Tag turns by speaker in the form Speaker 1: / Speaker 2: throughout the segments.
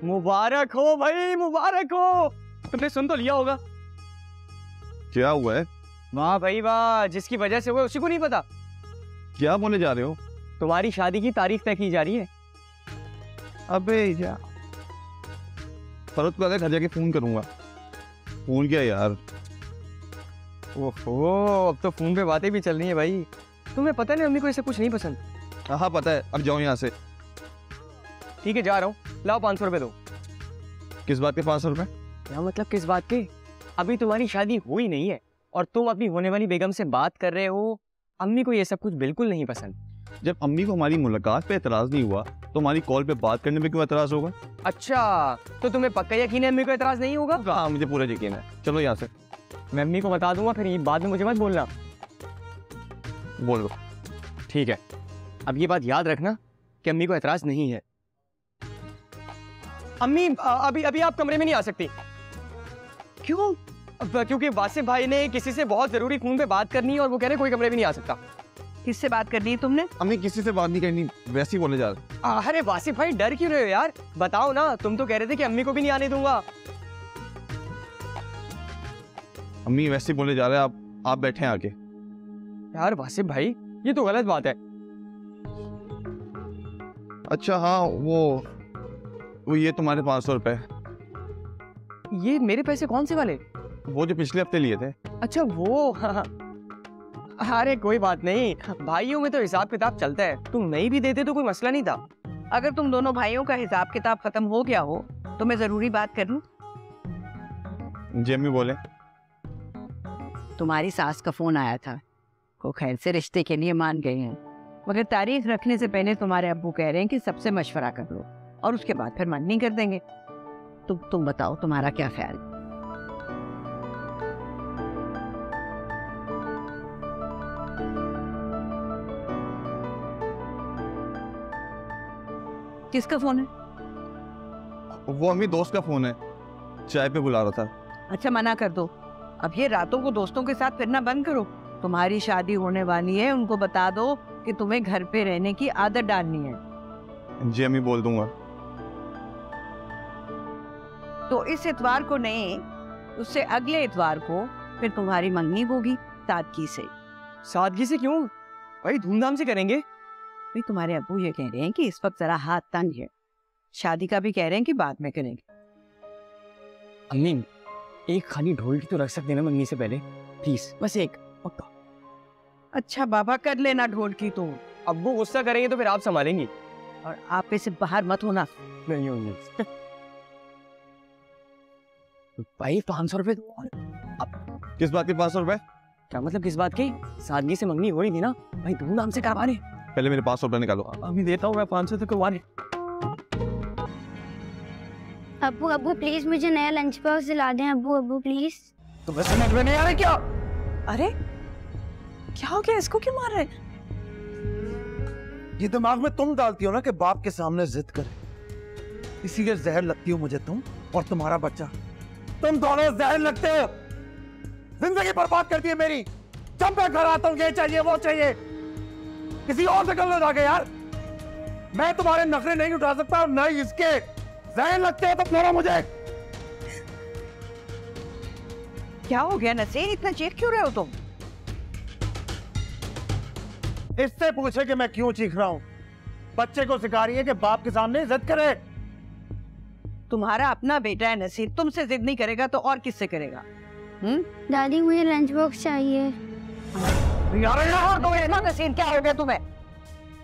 Speaker 1: मुबारक हो भाई, मुबारक हो। तुमने सुन तो लिया होगा।
Speaker 2: क्या हुआ है?
Speaker 1: वाह भाई वाह, जिसकी वजह से हुआ उसी को नहीं पता।
Speaker 2: क्या बोले जा रहे हो?
Speaker 1: तुम्हारी शादी की तारीख तय की जा रही है।
Speaker 2: अबे यार, फर्ज को घर जाके फोन करूंगा। फोन किया यार।
Speaker 1: ओहो, अब तो फोन पे बातें भी चल रही है भाई। तुम्हें पता नहीं, अम्मी को ऐसा कुछ नहीं पसंद।
Speaker 2: हाँ पता है, अब जाओ यहाँ से।
Speaker 1: ठीक है, जा रहा हूँ। लाओ 500 रुपए दो।
Speaker 2: किस बात के 500 रुपए?
Speaker 1: क्या मतलब किस बात के? अभी तुम्हारी शादी हुई नहीं है और तुम अपनी होने वाली बेगम से बात कर रहे हो। अम्मी को ये सब कुछ बिल्कुल नहीं पसंद।
Speaker 2: जब अम्मी को हमारी मुलाकात पे एतराज नहीं हुआ तो हमारी कॉल पे बात करने पे क्यों एतराज होगा?
Speaker 1: अच्छा, तो तुम्हें पक्का यकीन है अम्मी को एतराज नहीं होगा?
Speaker 2: हाँ मुझे पूरा यकीन है। चलो यहाँ से।
Speaker 1: मैं अम्मी को बता दूंगा, फिर बाद में मुझे मत बोलना।
Speaker 2: बोल दो।
Speaker 1: ठीक है, अब ये बात याद रखना कि अम्मी को एतराज नहीं है। अम्मी अभी अभी आप कमरे में नहीं आ सकती। क्यों? क्योंकि वासिफ भाई ने किसी से बहुत जरूरी फोन पे बात करनी है और वो कह रहे कोई कमरे में नहीं आ सकता।
Speaker 3: किससे बात करनी है तुमने?
Speaker 2: अम्मी किसी से बात नहीं करनी, वैसे ही बोले जा रहे।
Speaker 1: अरे वासिफ भाई, डर क्यों रहे हो यार? बताओ ना, तुम तो कह रहे थे कि अम्मी को भी नहीं आने दूंगा।
Speaker 2: अम्मी वैसे ही बोले जा रहे हैं, आप बैठे आके।
Speaker 1: यार वासिफ भाई, ये तो गलत बात है।
Speaker 2: अच्छा हाँ, वो ये तुम्हारे 500 रुपए।
Speaker 1: ये मेरे पैसे कौन से वाले?
Speaker 2: वो जो पिछले हफ्ते लिए थे।
Speaker 1: अच्छा वो, हाँ। अरे कोई बात नहीं, भाइयों में तो हिसाब किताब चलता है। तुम नहीं भी देते तो कोई मसला नहीं था।
Speaker 3: अगर तुम दोनों भाइयों का हिसाब किताब खत्म हो गया हो तो मैं जरूरी बात कर लूं।
Speaker 2: जी अम्मी बोले।
Speaker 3: तुम्हारी सास का फोन आया था, वो खैर से रिश्ते के लिए मान गए हैं, मगर तारीख रखने से पहले तुम्हारे अब्बू कह रहे हैं कि सबसे मशवरा कर लो और उसके बाद फिर मन नहीं कर देंगे। तुम बताओ, तुम्हारा क्या ख्याल? किसका फोन है?
Speaker 2: वो अम्मी दोस्त का फोन है, चाय पे बुला रहा था।
Speaker 3: अच्छा मना कर दो। अब ये रातों को दोस्तों के साथ फिरना बंद करो। तुम्हारी शादी होने वाली है, उनको बता दो कि तुम्हें घर पे रहने की आदत डालनी है।
Speaker 2: जी अम्मी बोल दूंगा।
Speaker 3: तो इस इतवार को नहीं, उससे अगले इतवार को फिर तुम्हारी मंगनी होगी सादगी से।
Speaker 1: सादगी से क्यों भाई? धूमधाम से करेंगे।
Speaker 3: भाई तुम्हारे अब्बू ये कह रहे हैं कि इस वक्त जरा हाथ तंग है, शादी का भी कह रहे हैं कि बाद में करेंगे।
Speaker 1: अम्मी, एक खाली ढोलकी तो रख सकते ना मंगनी से पहले, प्लीज, बस एक। पक्का?
Speaker 3: अच्छा बाबा, कर लेना ढोलकी तो।
Speaker 1: अब्बू गुस्सा करेंगे तो फिर आप संभालेंगी।
Speaker 3: और आप पे से बाहर मत होना।
Speaker 1: नहीं होंगे। भाई 500 रुपए।
Speaker 2: किस बात के 500 रुपए?
Speaker 1: क्या मतलब किस बात की? सादगी से मंगनी हो रही थी ना भाई, धूमधाम से करवा रहे।
Speaker 2: पहले मेरे 500 रुपए निकालो।
Speaker 1: अभी देता हूँ मैं 500 तक करवा रहे।
Speaker 4: अब्बू अब्बू प्लीज मुझे नया लंच बॉक्स दिला दें। अब्बू अब्बू प्लीज।
Speaker 1: तुम्हें समझ में नहीं आ रहा क्या?
Speaker 3: अरे क्या हो गया, इसको क्यों मार रहे?
Speaker 5: ये दिमाग में तुम डालती हो ना कि बाप के सामने जिद करे, इसीलिए जहर लगती हो मुझे तुम और तुम्हारा बच्चा। तुम दोनों जहर लगते हो, जिंदगी बर्बाद करती है मेरी। जब मैं घर आता हूँ ये चाहिए वो चाहिए, किसी और से कर लो जाके यार। मैं तुम्हारे नखरे नहीं उठा सकता और नहीं इसके। जहर लगते हैं तो मारो मुझे।
Speaker 3: क्या हो गया नसीर, इतना चीख क्यों रहे हो तुम?
Speaker 5: इससे पूछे कि मैं क्यों चीख रहा हूं। बच्चे को सिखा रही है कि बाप के सामने जिद करे।
Speaker 3: तुम्हारा अपना बेटा है नसीर, तुमसे जिद नहीं करेगा तो और किससे करेगा?
Speaker 4: दादी मुझे लंच बॉक्स चाहिए।
Speaker 3: ना नसीर, क्या हो गया तुम्हें?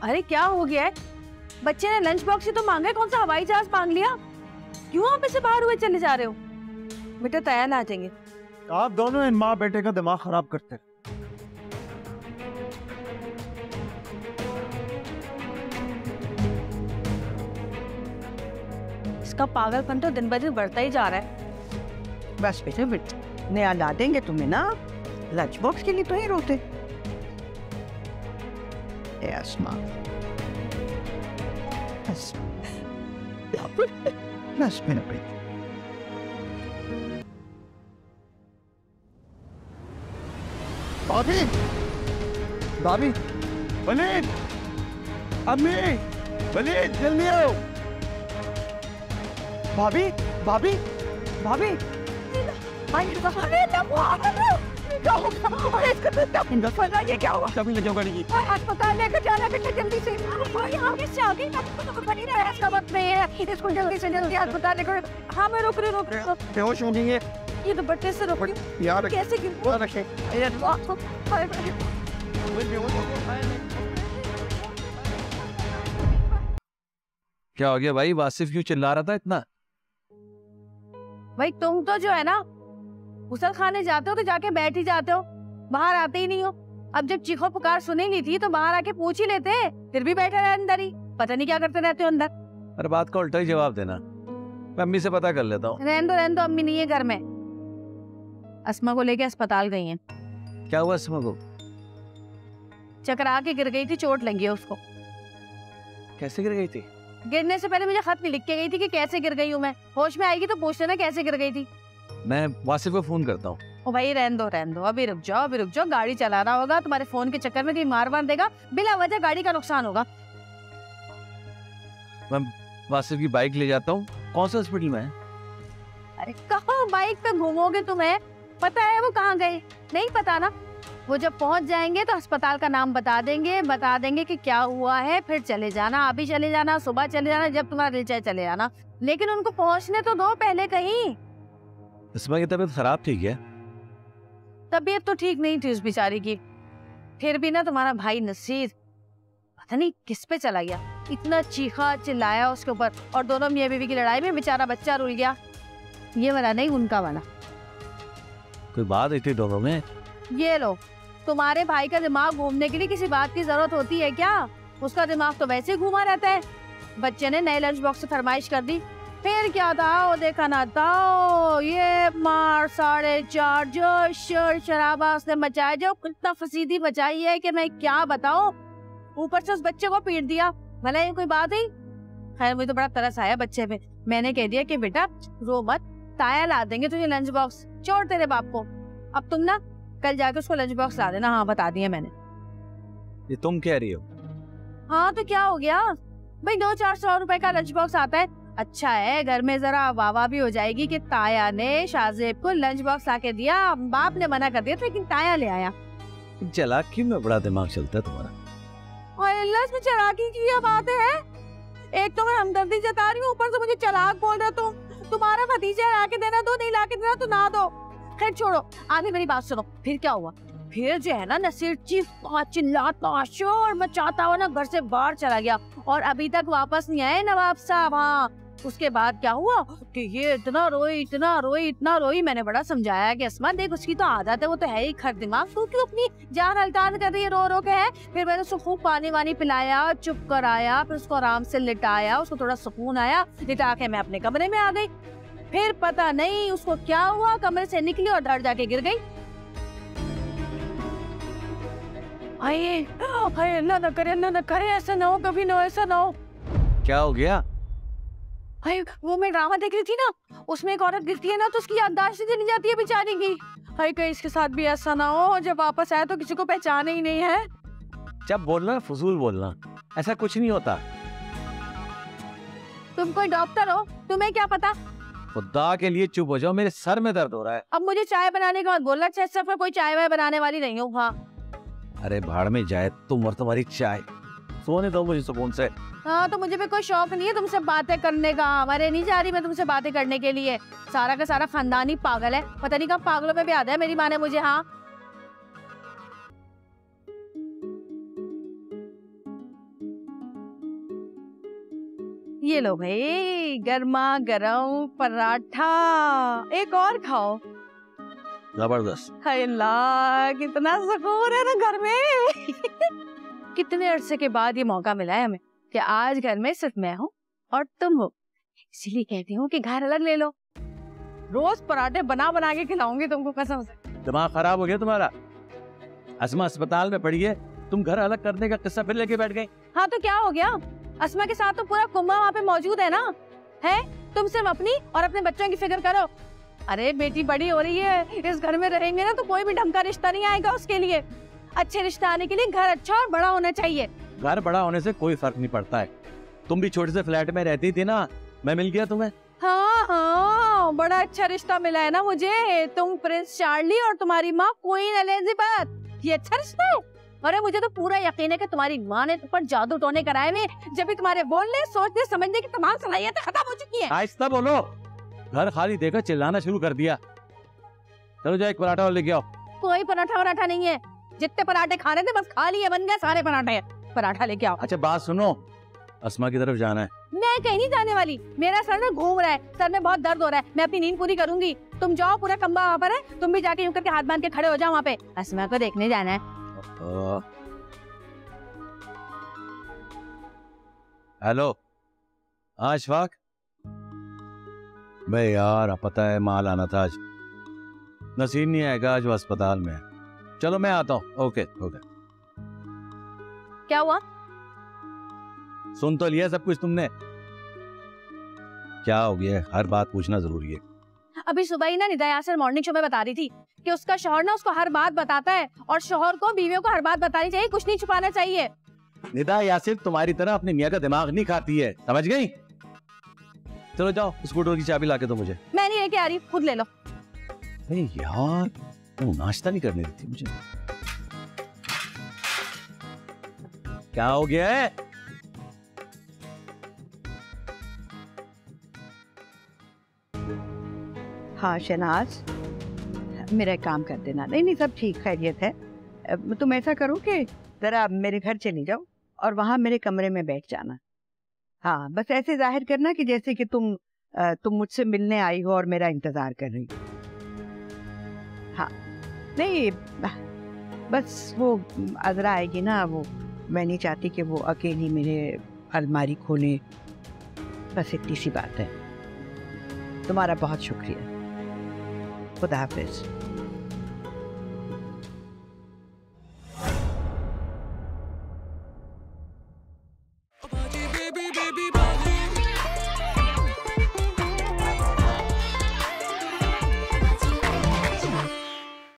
Speaker 6: अरे क्या हो गया है? बच्चे ने लंच बॉक्स ही तो मांगा है, कौन सा हवाई जहाज मांग लिया? क्यों आप ऐसे बाहर हुए चले जा रहे हो? बेटा तैयार आ जाएंगे।
Speaker 5: आप दोनों इन माँ बेटे का दिमाग खराब करते हैं।
Speaker 6: इसका पागलपन तो दिन ब दिन बढ़ता ही जा रहा है।
Speaker 3: बस बेटे नया ला देंगे तुम्हें ना, लंच बॉक्स के लिए तो ही रोते।
Speaker 2: भाभी, भाभी, वलीद, अम्मी, वलीद, जल्दी आओ।
Speaker 1: भाभी भाभी भाभी
Speaker 3: ये क्या हुआ?
Speaker 1: तभी ले जाओ गाड़ी की।
Speaker 3: अस्पताल लेकर जाना बेटा जल्दी से। आगे से आगे बनी रहा, इसका वक्त नहीं है। इसको जल्दी से जल्दी अस्पताल लेकर। हाँ मैं रोक रही हूँ।
Speaker 1: बेहोश हो जाएंगे।
Speaker 3: ये तो बट्टे से रोक रही हूँ।
Speaker 2: यार
Speaker 3: कैसे गिर
Speaker 1: रखे
Speaker 7: क्या हो गया भाई? वासिफ क्यों चिल्ला रहा था इतना?
Speaker 6: भाई तुम तो जो है ना गुसल खाने जाते हो तो जाके बैठ ही जाते हो, बाहर आते ही नहीं हो। अब जब चीखो पुकार सुनेंगी थी तो बाहर आके पूछ ही लेते, फिर भी बैठे रहे अंदर ही, पता नहीं क्या करते रहते हो अंदर।
Speaker 7: हर बात का उल्टा ही जवाब देना। मैं अम्मी से पता कर लेता हूँ।
Speaker 6: रहने दो, अम्मी नहीं है घर में, अस्मा को लेके अस्पताल गई हैं।
Speaker 7: क्या हुआ अस्मा को?
Speaker 6: चकरा के गिर गई थी, चोट लगी है उसको।
Speaker 7: कैसे गिर गई थी?
Speaker 6: गिरने से पहले मुझे खत भी लिख के गई थी कि कैसे गिर गई हूँ मैं। होश में आएगी तो पूछ लेना कैसे गिर गई थी।
Speaker 7: मैं वासिफ को फोन करता हूँ।
Speaker 6: ओ भाई रहने दो, अभी रुक जाओ, गाड़ी चलाना होगा। तुम्हारे फोन के चक्कर में कहीं मार देगा, बिना वजह गाड़ी का नुकसान होगा।
Speaker 7: मैं वासिफ की बाइक ले जाता हूँ। कौन से हॉस्पिटल में है?
Speaker 6: अरे कहाँ बाइक पे घूमोगे? तुम्हें पता है वो कहाँ गए? नहीं पता ना। वो जब पहुंच जाएंगे तो अस्पताल का नाम बता देंगे कि क्या हुआ है, फिर चले जाना। अभी चले जाना, सुबह चले जाना, जब तुम्हारा दिल चाहे चले जाना, लेकिन उनको पहुंचने तो दो पहले कहीं।
Speaker 7: अस्मा की तबीयत खराब थी क्या?
Speaker 6: तबीयत तो ठीक नहीं थी उस बेचारी की, फिर भी ना तुम्हारा भाई नसीर पता नहीं किस पे चला गया, इतना चीखा चिल्लाया उसके ऊपर, और दोनों मियां बीवी की लड़ाई में बेचारा बच्चा रुल गया। ये वाला नहीं, उनका वाला।
Speaker 7: कोई बात हुई थी दोनों में?
Speaker 6: ये लो, तुम्हारे भाई का दिमाग घूमने के लिए किसी बात की जरूरत होती है क्या? उसका दिमाग तो वैसे ही घूमा रहता है। बच्चे ने नए लंच बॉक्स से फरमाइश कर दी, फिर क्या था वो देखा ना था। ये मार 4.5 जो शोर शराबा उसने मचाया, जो कितना फसीदी मचाई है कि मैं क्या बताऊं। ऊपर से उस बच्चे को पीट दिया, भला ये कोई बात है? खैर मुझे तो बड़ा तरस आया बच्चे पे। मैंने कह दिया कि बेटा रो मत, ताया ला देंगे तुझे लंच बॉक्स, छोड़ तेरे बाप को। अब तुम ना कल जाके उसको लंच बॉक्स ला देना। हाँ बता दिया मैंने।
Speaker 7: ये तुम कह रही हो?
Speaker 6: हाँ तो क्या हो गया भाई, 200-400 रुपए का लंच बॉक्स आता है। अच्छा है घर में जरा वाह भी हो जाएगी कि ताया ने शाहजेब को लंच बॉक्स लाके दिया। बाप ने मना कर दिया था लेकिन ताया ले आया।
Speaker 7: चालाकी में बड़ा दिमाग चलता है तुम्हारा।
Speaker 6: और अल्लाह इसमें चालाकी की क्या बात है? एक तो मैं हमदर्दी जता रही हूँ, ऊपर से मुझे चालाक बोल रहे तुम। तुम्हारा भतीजा ला के देना दो, नहीं ला के देना तो ना दो। खैर छोड़ो, आगे मेरी बात सुनो। फिर क्या हुआ? फिर जो है ना नसीर चीखता चिल्लाता शोर मचाता हुआ ना घर से बाहर चला गया, और अभी तक वापस नहीं आए नवाब साहब। हाँ उसके बाद क्या हुआ कि ये इतना रोई। मैंने बड़ा समझाया कि अस्मा देख उसकी तो आदत है, वो तो है ही खर दिमाग, तू क्यों अपनी जान हल्कान कर रही है, रो के है। फिर मैंने उसको खूब पानी वानी पिलाया, चुप कराया, फिर उसको आराम से लिटाया, उसको थोड़ा सुकून आया। लिटा के मैं अपने कमरे में आ गई। फिर पता नहीं उसको क्या हुआ, कमरे से निकली और धड़ जाके गिर गई। अल्लाह न करे, ऐसा ना हो, कभी ना ऐसा ना हो।
Speaker 7: क्या हो गया?
Speaker 6: वो मैं ड्रामा देख रही थी ना, उसमें एक औरत गिरती है ना तो उसकी याददाश्त चली जाती है बेचारी की। कहीं इसके साथ भी ऐसा ना हो जब वापस आए तो किसी को पहचाने ही नहीं है।
Speaker 7: जब बोलना फजूल बोलना, ऐसा कुछ नहीं होता।
Speaker 6: तुम कोई डॉक्टर हो, तुम्हें क्या पता?
Speaker 7: खुदा के लिए चुप हो जाओ, मेरे सर में दर्द हो रहा है।
Speaker 6: अब मुझे चाय बनाने का मत बोलना, सिर्फ कोई चाय वाय बनाने वाली नहीं हूँ। हाँ
Speaker 7: अरे भाड़ में जाए तुम और तुम्हारी चाय, सोने दो मुझे सुकून से।
Speaker 6: हाँ तो मुझे भी कोई शौक नहीं है तुमसे बातें करने का। हमारे नहीं जा रही मैं तुमसे बातें करने के लिए। सारा का सारा खानदान ही पागल है, पता नहीं कब पागलों में भी आता है मेरी माँ ने मुझे। हाँ ये लो भाई गर्मा गर्म पराठा, एक और खाओ।
Speaker 7: जबरदस्त।
Speaker 6: अल्लाह कितना सुकून है ना घर में। कितने अरसे के बाद ये मौका मिला है हमें कि आज घर में सिर्फ मैं हूँ और तुम हो, इसीलिए कहती हूँ कि घर अलग ले लो। रोज पराठे बना के खिलाऊंगी तुमको कसम से।
Speaker 7: दिमाग खराब हो गया तुम्हारा? अस्मा अस्पताल में पड़ी है, तुम घर अलग करने का किस्सा फिर लेके बैठ गई।
Speaker 6: हाँ तो क्या हो गया, अस्मा के साथ तो पूरा कुंभा वहाँ पे मौजूद है ना। है तुम सिर्फ अपनी और अपने बच्चों की फिक्र करो। अरे बेटी बड़ी हो रही है, इस घर में रहेंगे ना तो कोई भी ढंग का रिश्ता नहीं आएगा उसके लिए। अच्छे रिश्ता आने के लिए घर अच्छा और बड़ा होना चाहिए।
Speaker 7: घर बड़ा होने से कोई फर्क नहीं पड़ता है। तुम भी छोटे से फ्लैट में रहती थी ना, मैं मिल गया तुम्हें।
Speaker 6: हाँ हाँ, बड़ा अच्छा रिश्ता मिला है ना मुझे। तुम प्रिंस चार्ली और तुम्हारी माँ क्वीन एलिजाबेथ, ये अच्छा रिश्ता है। अरे मुझे तो पूरा यकीन है कि तुम्हारी माँ ने तुम पर जादू टोने कराए हुए, जब भी तुम्हारे बोलने सोचने समझने की तमाम सलाहियतें खत्म हो चुकी है।
Speaker 7: आहिस्ता बोलो, घर खाली देखकर चिल्लाना शुरू कर दिया। चलो जाओ एक पराठा और लेके आओ।
Speaker 6: कोई पराठा वराठा नहीं है, जितने पराठे खाने थे बस खा लिए, बन गए सारे पराठे। पराठा लेके आओ।
Speaker 7: अच्छा बात सुनो, अस्मा की तरफ जाना है।
Speaker 6: मैं कहीं नहीं जाने वाली, मेरा सर ना घूम रहा है, सर में बहुत दर्द हो रहा है, मैं अपनी नींद पूरी करूंगी। तुम जाओ, पूरा कम्बा वहाँ पर है, तुम भी जाके यूं करके हाथ बांध के खड़े हो जाओ वहाँ पे, अस्मा को देखने जाना है।
Speaker 7: हेलो, हाँ अशफाक। भाई यार पता है माल आना था आज, नसीब नहीं आएगा, आज वो अस्पताल में है। चलो मैं आता हूँ। Okay okay.
Speaker 6: क्या हुआ?
Speaker 7: सुन तो लिया सब कुछ तुमने? क्या हो गया? हर बात पूछना जरूरी है।
Speaker 6: अभी सुबह ही ना निदा यासिर मॉर्निंग शो में बता रही थी कि उसका शौहर ना उसको हर बात बताता है, और शौहर को बीवियों को हर बात बतानी चाहिए, कुछ नहीं छुपाना चाहिए।
Speaker 7: निदा यासिर तुम्हारी तरह अपने मियाँ का दिमाग नहीं खाती है, समझ गई? चलो जाओ, स्कूटर की चाबी लाके दो मुझे।
Speaker 6: मैं नहीं लेके आ रही, खुद ले लो।
Speaker 7: अरे यार वो नाश्ता नहीं करने देती मुझे। क्या हो गया है?
Speaker 3: हाँ शहनाज, मेरा एक काम कर देना। नहीं नहीं, सब ठीक खैरियत है। तुम ऐसा करो कि जरा मेरे घर चली जाओ और वहाँ मेरे कमरे में बैठ जाना। हाँ, बस ऐसे जाहिर करना कि जैसे कि तुम मुझसे मिलने आई हो और मेरा इंतजार कर रही हो। हाँ नहीं, बस वो अजरा आएगी ना, वो मैं नहीं चाहती कि वो अकेली मेरे अलमारी खोले, बस इतनी सी बात है। तुम्हारा बहुत शुक्रिया। खुदा हाफिज।
Speaker 8: Baby, baby, baby.